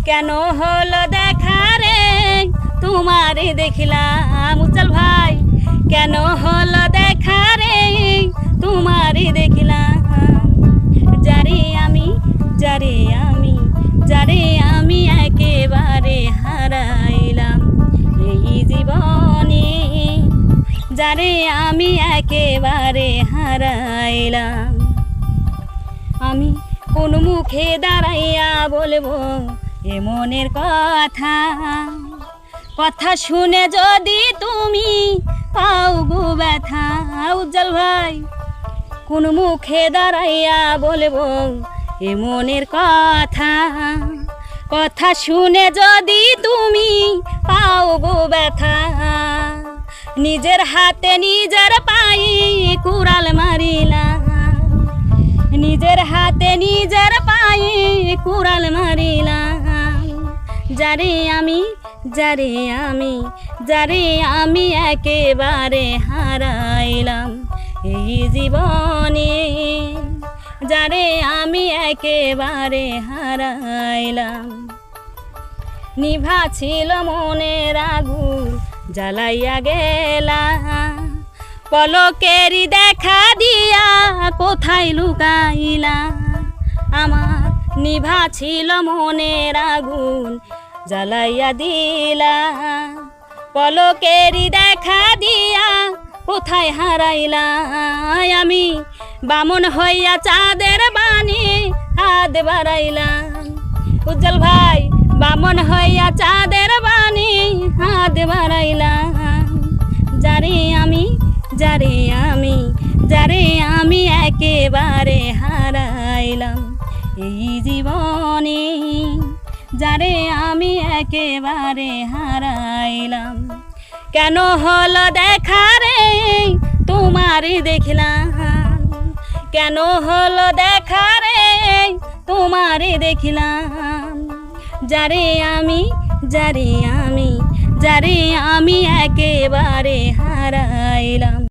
কেন হলো দেখা রে তোমারে দেখিলাম উজ্জ্বল ভাই, কেন হলো দেখা রে তোমারে দেখিলাম। যারে আমি যারে আমি যারে আমি একেবারে হারাইলাম এই জীবনে, যারে আমি একেবারে হারাইলাম। আমি কোন মুখে দাঁড়াইয়া বলবো এ মনের কথা, কথা শুনে যদি তুমি পাও গো ব্যথা। উজ্জ্বল ভাই, কোন মুখে দাঁড়াইয়া বলবো এ মনের কথা, কথা শুনে যদি তুমি পাও গো ব্যথা। নিজের হাতে নিজের পায়ে কুড়াল মারিলাম, নিজের হাতে নিজের পায়ে কুড়াল মারিলাম। যারে আমি যারে আমি যারে আমি একেবারে হারাইলাম এই জীবনে, যারে আমি একেবারে হারাইলাম। নিভা ছিল মনের আগুন জ্বালাইয়া গেলা, পলকেরই দেখা দিয়া কোথায় লুকাইলা। আমার নিভা ছিল মনের আগুন জ্বালাইয়া দিলা, পলকেরই দেখা দিয়া কোথায় হারাইলা। আমি বামন হইয়া চাঁদের বাণী হাত বাড়াইলাম। উজ্জ্বল ভাই, বামন হইয়া চাঁদের বাণী হাত বাড়াইলাম। যারে আমি যারে আমি যারে আমি একেবারে হারাইলাম এই জীবনে, যারে আমি একেবারে হারাইলাম। কেন হলো দেখা রে তোমারে দেখলাম, কেন হলো দেখা রে তোমারে দেখলাম। যারে আমি যারে আমি যারে আমি একেবারে হারাইলাম।